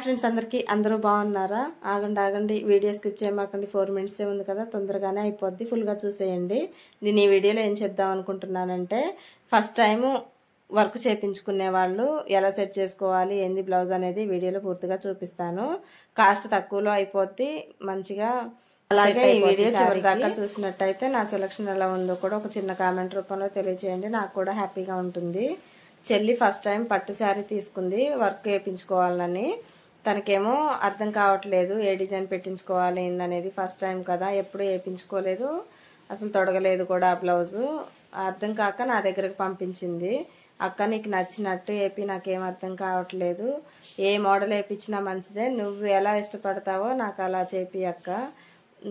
Friends అందరూ బాగున్నారా? ఆగండి వీడియో స్కిప్ చేయమాకండి. 4 మినిట్సే ఉంది కదా, తొందరగానే అయిపోద్ది. ఫుల్గా చూసేయండి. నేను ఈ వీడియోలో ఏం చెప్దాం అనుకుంటున్నానంటే, ఫస్ట్ టైం వర్క్ చేయించుకునే వాళ్ళు ఎలా సెట్ చేసుకోవాలి, ఏంది బ్లౌజ్ అనేది వీడియోలో పూర్తిగా చూపిస్తాను. కాస్ట్ తక్కువలో అయిపోద్ది మంచిగా. అలాగే ఈ వీడియో చివరి దాకా చూసినట్టయితే నా సెలక్షన్ ఎలా ఉందో కూడా ఒక చిన్న కామెంట్ రూపంలో తెలియజేయండి. నాకు కూడా హ్యాపీగా ఉంటుంది. చెల్లి ఫస్ట్ టైం పట్టు శారీ తీసుకుంది వర్క్ వేయించుకోవాలని. తనకేమో అర్థం కావట్లేదు ఏ డిజైన్ పెట్టించుకోవాలి ఏందనేది. ఫస్ట్ టైం కదా, ఎప్పుడు వేయించుకోలేదు, అసలు తొడగలేదు కూడా బ్లౌజు. అర్థం కాక నా దగ్గరకు పంపించింది. అక్క నీకు నచ్చినట్టు ఏపీ, నాకేం అర్థం కావట్లేదు, ఏ మోడల్ వేయించినా మంచిదే, నువ్వు ఎలా ఇష్టపడతావో నాకు అలా చేపి అక్క,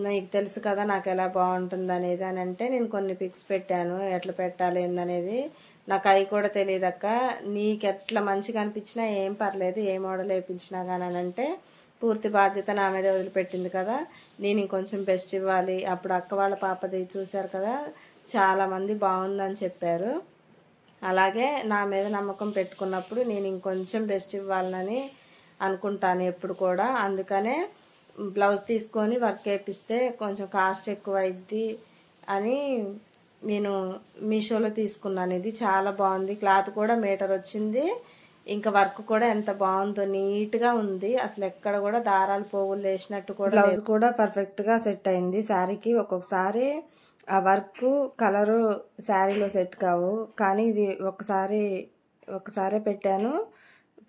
నీకు తెలుసు కదా నాకు ఎలా బాగుంటుంది అనేది అని అంటే, నేను కొన్ని పిక్స్ పెట్టాను ఎట్లా పెట్టాలి ఏందనేది. నాకు అవి కూడా తెలియదు అక్క, నీకు ఎట్లా మంచిగా అనిపించినా ఏం పర్లేదు, ఏ మోడల్ వేయించినా కానీ అని అంటే, పూర్తి బాధ్యత నా మీద వదిలిపెట్టింది కదా. నేను ఇంకొంచెం బెస్ట్ ఇవ్వాలి. అప్పుడు అక్క వాళ్ళ పాపది చూశారు కదా, చాలామంది బాగుందని చెప్పారు. అలాగే నా మీద నమ్మకం పెట్టుకున్నప్పుడు నేను ఇంకొంచెం బెస్ట్ ఇవ్వాలని అనుకుంటాను ఎప్పుడు కూడా. అందుకనే బ్లౌజ్ తీసుకొని వర్క్ వేపిస్తే కొంచెం కాస్ట్ ఎక్కువ అయింది అని నేను మీషోలో తీసుకున్నాను. ఇది చాలా బాగుంది, క్లాత్ కూడా మీటర్ వచ్చింది, ఇంకా వర్క్ కూడా ఎంత బాగుందో, నీట్గా ఉంది. అసలు ఎక్కడ కూడా దారాలు పోగులు వేసినట్టు కూడా. బ్లౌజ్ కూడా పర్ఫెక్ట్గా సెట్ అయింది శారీకి. ఒక్కొక్కసారి ఆ వర్క్ కలరు శారీలో సెట్ కావు, కానీ ఇది ఒకసారి పెట్టాను,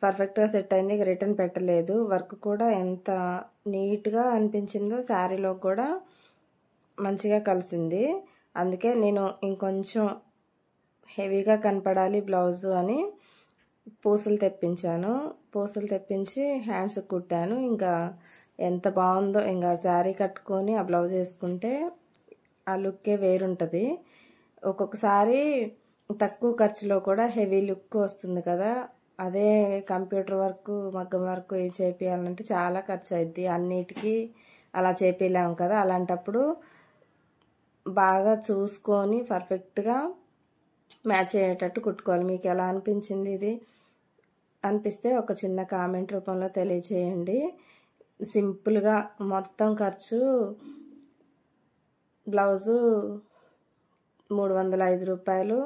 పర్ఫెక్ట్గా సెట్ అయింది. రిటర్న్ పెట్టలేదు. వర్క్ కూడా ఎంత నీట్గా అనిపించిందో, శారీలో కూడా మంచిగా కలిసింది. అందుకే నేను ఇంకొంచెం హెవీగా కనపడాలి బ్లౌజు అని పూసలు తెప్పించాను. పూసలు తెప్పించి హ్యాండ్స్ కుట్టాను. ఇంకా ఎంత బాగుందో, ఇంకా శారీ కట్టుకొని ఆ బ్లౌజ్ వేసుకుంటే ఆ లుక్కే వేరుంటుంది. ఒక్కొక్కసారి తక్కువ ఖర్చులో కూడా హెవీ లుక్ వస్తుంది కదా. అదే కంప్యూటర్ వర్క్, మగ్గం వర్క్ చేపియాలంటే చాలా ఖర్చు అవుద్ది, అన్నిటికీ అలా చేపిలేము కదా. అలాంటప్పుడు బాగా చూసుకొని పర్ఫెక్ట్గా మ్యాచ్ అయ్యేటట్టు కుట్టుకోవాలి. మీకు ఎలా అనిపించింది ఇది అనిపిస్తే ఒక చిన్న కామెంట్ రూపంలో తెలియచేయండి. సింపుల్గా మొత్తం ఖర్చు బ్లౌజు 305 రూపాయలు.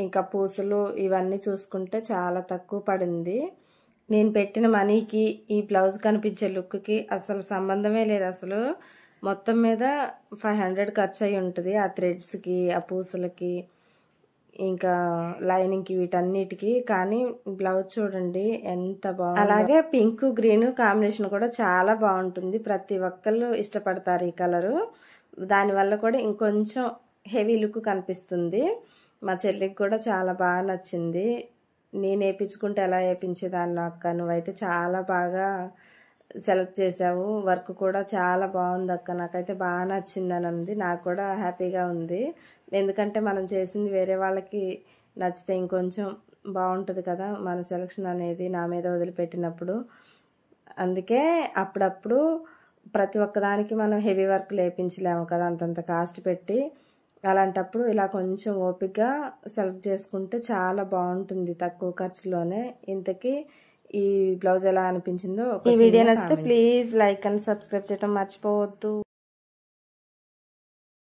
ఇంకా పూసలు ఇవన్నీ చూసుకుంటే చాలా తక్కువ పడింది. నేను పెట్టిన మనీకి ఈ బ్లౌజ్ కనిపించే లుక్కి అసలు సంబంధమే లేదు. అసలు మొత్తం మీద 500 ఖర్చు అయి ఉంటుంది. ఆ థ్రెడ్స్కి, ఆ పూసలకి, ఇంకా లైనింగ్కి, వీటన్నిటికి. కానీ బ్లౌజ్ చూడండి ఎంత బాగుంది. అలాగే పింక్ గ్రీన్ కాంబినేషన్ కూడా చాలా బాగుంటుంది. ప్రతి ఒక్కళ్ళు ఇష్టపడతారు ఈ కలరు. దానివల్ల కూడా ఇంకొంచెం హెవీ లుక్ కనిపిస్తుంది. మా చెల్లికి కూడా చాలా బాగా నచ్చింది. నేను వేయించుకుంటే ఎలా వేయించేదాన్ని అక్క, నువ్వైతే చాలా బాగా సెలెక్ట్ చేసావు, వర్క్ కూడా చాలా బాగుంది అక్క, నాకైతే బాగా నచ్చింది అని అంది. నాకు కూడా హ్యాపీగా ఉంది. ఎందుకంటే మనం చేసింది వేరే వాళ్ళకి నచ్చితే ఇంకొంచెం బాగుంటుంది కదా మన సెలక్షన్ అనేది నా మీద వదిలిపెట్టినప్పుడు. అందుకే అప్పుడప్పుడు ప్రతి ఒక్కదానికి మనం హెవీ వర్క్ లేపించలేము కదా అంతంత కాస్ట్ పెట్టి. అలాంటప్పుడు ఇలా కొంచెం ఓపికగా సెలెక్ట్ చేసుకుంటే చాలా బాగుంటుంది తక్కువ ఖర్చులోనే. ఇంతకీ ఈ బ్లౌజ్ ఎలా అనిపించిందో ఈ వీడియో నచ్చితే ప్లీజ్ లైక్ అండ్ సబ్స్క్రైబ్ చేయడం మర్చిపోవద్దు.